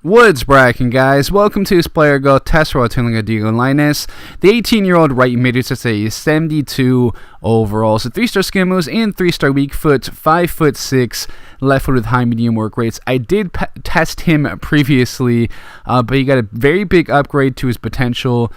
Woods bragging, guys. Welcome to this player go test roll telling a Diego Lainez. The 18-year-old right mid is a 72 overall. So 3-star skin moves and 3-star weak foot, 5'6", left foot with high medium work rates. I did test him previously, but he got a very big upgrade to his potential.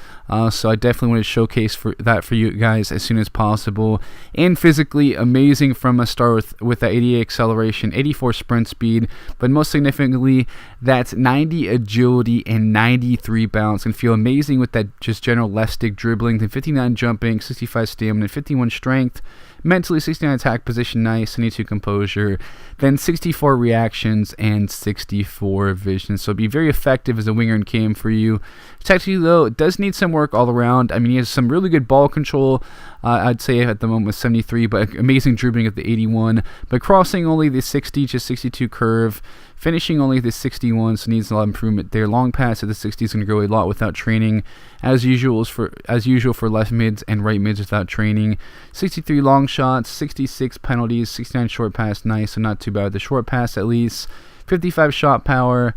So I definitely want to showcase that for you guys as soon as possible. And physically amazing from a start with that 88 acceleration, 84 sprint speed, but most significantly, that's 90 agility and 93 bounce. And feel amazing with that just general left stick dribbling. Then 59 jumping, 65 stamina, 51 strength. Mentally, 69 attack position, nice, 72 composure, then 64 reactions and 64 vision. So be very effective as a winger in cam for you. Technically, though, it does need some work all around. I mean, he has some really good ball control. I'd say at the moment with 73, but amazing dribbling at the 81. But crossing only the 60 to 62 curve. Finishing only the 61, so needs a lot of improvement there. Long pass at the 60 is going to grow a lot without training, as usual for left mids and right mids without training. 63 long shots, 66 penalties, 69 short pass, nice, so not too bad. The short pass at least, 55 shot power.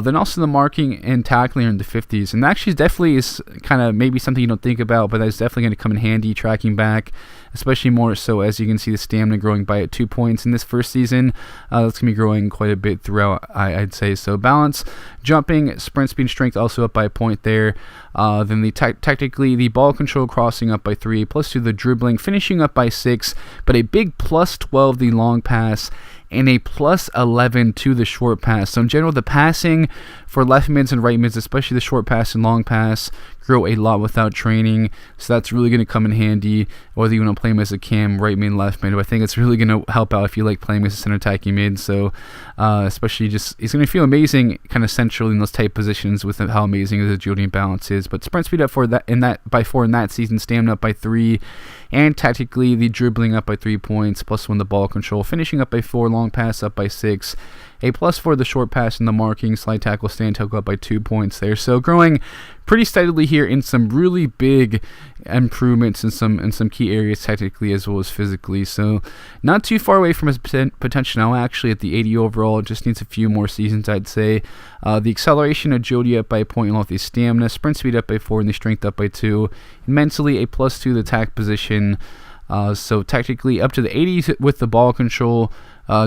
Then also the marking and tackling are in the 50s, and actually definitely is kind of maybe something you don't think about, but that's definitely going to come in handy tracking back, especially more so as you can see the stamina growing by 2 points in this first season. That's going to be growing quite a bit throughout, I'd say. So balance, jumping, sprint speed, strength also up by a point there. Then technically the ball control crossing up by 3, +2 the dribbling, finishing up by 6, but a big +12 the long pass, and a +11 to the short pass. So in general, the passing for left mids and right mids, especially the short pass and long pass, grow a lot without training. So that's really going to come in handy, whether you want to play him as a cam, right mid, left mid. But I think it's really going to help out if you like playing as a center attacking mid. So especially just, he's going to feel amazing kind of centrally in those tight positions with how amazing his agility and balance is. But sprint speed up by 4 in that season, stamina up by 3, and tactically the dribbling up by 3 points, +1 the ball control, finishing up by 4, long pass up by 6, a +4 the short pass and the marking, slide tackle, stand tackle up by 2 points there. So growing pretty steadily here in some really big improvements in some key areas technically as well as physically. So not too far away from his potential now, actually, at the 80 overall. Just needs a few more seasons, I'd say. The acceleration, agility up by a point along with the stamina, sprint speed up by 4, and the strength up by 2. And mentally, a +2 the attack position. So technically up to the 80s with the ball control,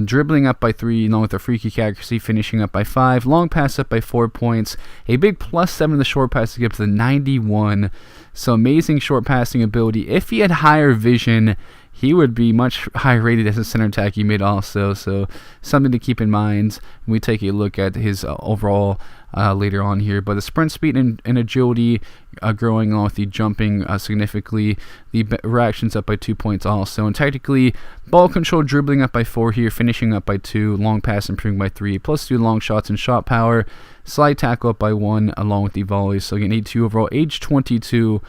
dribbling up by 3 along with a free kick accuracy, finishing up by 5, long pass up by 4 points, a big +7 in the short pass to get up to the 91. So amazing short passing ability. If he had higher vision, he would be much higher rated as a center attacking mid also. So something to keep in mind when we take a look at his overall later on here. But the sprint speed and agility growing along with the jumping significantly. The reactions up by 2 points also. And technically, ball control dribbling up by 4 here, finishing up by 2, long pass improving by 3, +2 long shots and shot power, slide tackle up by 1 along with the volleys. So again, 82 overall, age 22.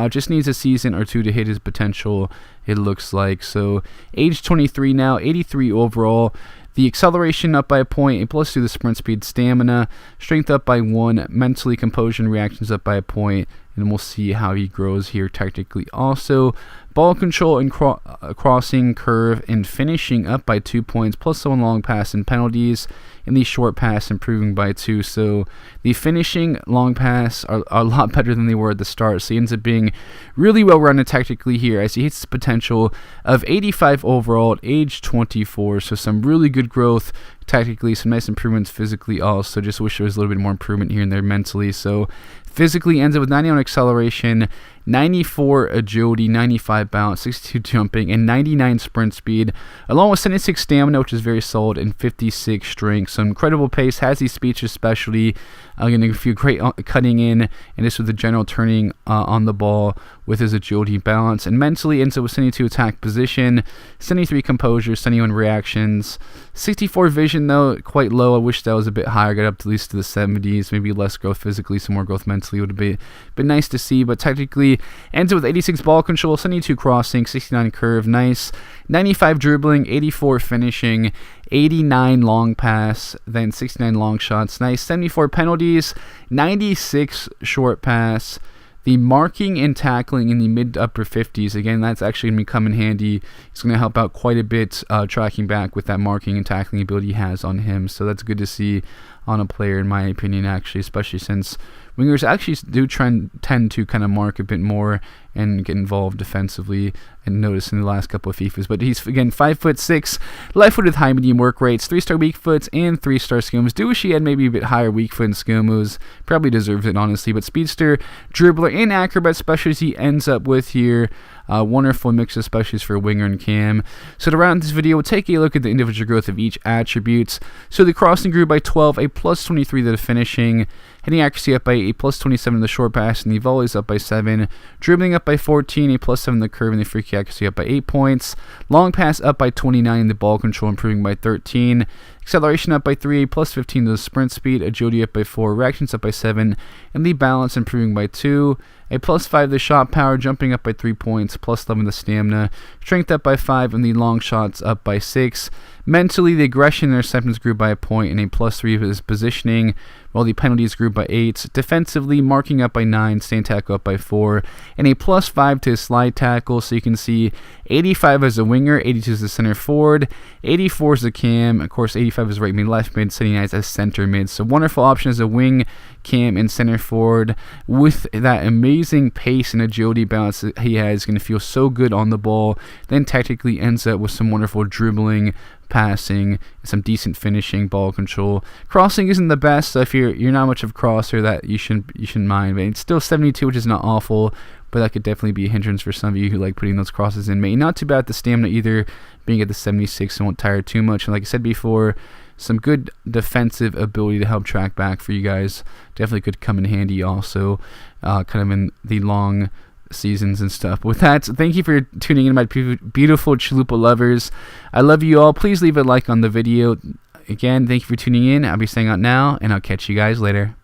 Just needs a season or 2 to hit his potential, it looks like. So age 23 now, 83 overall. The acceleration up by a point, a +2 the sprint speed, stamina, strength up by 1, mentally, composure and reactions up by a point, and we'll see how he grows here technically. Also, ball control and crossing, curve, and finishing up by 2 points, +1 long pass and penalties, and the short pass improving by 2. So the finishing, long pass are a lot better than they were at the start. So he ends up being really well rounded technically here as he hits his potential of 85 overall at age 24. So some really good growth tactically, some nice improvements physically also. Just wish there was a little bit more improvement here and there mentally. So physically ends up with 91 acceleration, 94 agility, 95 bounce, 62 jumping, and 99 sprint speed, along with 76 stamina, which is very solid, and 56 strength. So incredible pace, has the speech especially, getting a few great cutting in, and just with the general turning on the ball with his agility balance. And mentally ends up with 72 attack position, 73 composure, 71 reactions, 64 vision though, quite low. I wish that was a bit higher, got up to at least to the 70s, maybe less growth physically, some more growth mentally would have been nice to see. But technically ends up with 86 ball control, 72 crossing, 69 curve, nice, 95 dribbling, 84 finishing, 89 long pass, then 69 long shots, nice, 74 penalties, 96 short pass, The marking and tackling in the mid to upper 50s, again, that's actually going to come in handy. It's going to help out quite a bit tracking back with that marking and tackling ability he has on him. So that's good to see on a player, in my opinion, actually, especially since wingers actually do tend to kind of mark a bit more and get involved defensively, and notice in the last couple of FIFAs. But he's, again, 5'6", light-footed, high medium work rates, 3-star weak foot, and 3-star skill moves. Do wish he had maybe a bit higher weak foot and skill moves. Probably deserves it, honestly. But speedster, dribbler, and acrobat specialties he ends up with here. Wonderful mix of specialties for winger and cam. So to round this video, we'll take a look at the individual growth of each attribute. So the crossing grew by 12, a plus 23 to the finishing. Hitting accuracy up by a plus 27 in the short pass, and the volleys up by 7. Dribbling up by 14, a plus 7 in the curve, and the free kick accuracy up by 8 points. Long pass up by 29, the ball control improving by 13. Acceleration up by 3, a plus 15 to the sprint speed. Agility up by 4, reactions up by 7, and the balance improving by 2. A plus 5 the shot power, jumping up by 3 points, plus 11 the stamina. Strength up by 5, and the long shots up by 6. Mentally, the aggression and interceptions grew by a point, and a plus 3 of his positioning, while the penalties grew by 8. Defensively, marking up by 9, stand tackle up by 4, and a plus 5 to his slide tackle. So you can see 85 as a winger, 82 as a center forward, 84 as a cam, of course 85 as right mid, left mid, 79 as center mid. So wonderful option as a wing, cam, and center forward with that amazing pace and agility balance that he has. Going to feel so good on the ball. Then tactically ends up with some wonderful dribbling, passing, some decent finishing, ball control. Crossing isn't the best, so if you're not much of a crosser, that you shouldn't mind. But it's still 72, which is not awful, but that could definitely be a hindrance for some of you who like putting those crosses in. Maybe not too bad at the stamina either, being at the 76 and won't tire too much. And like I said before, some good defensive ability to help track back for you guys. Definitely could come in handy also, kind of in the long seasons and stuff. With that, thank you for tuning in, my beautiful chalupa lovers. I love you all. Please leave a like on the video. Again, thank you for tuning in. I'll be staying out now, and I'll catch you guys later.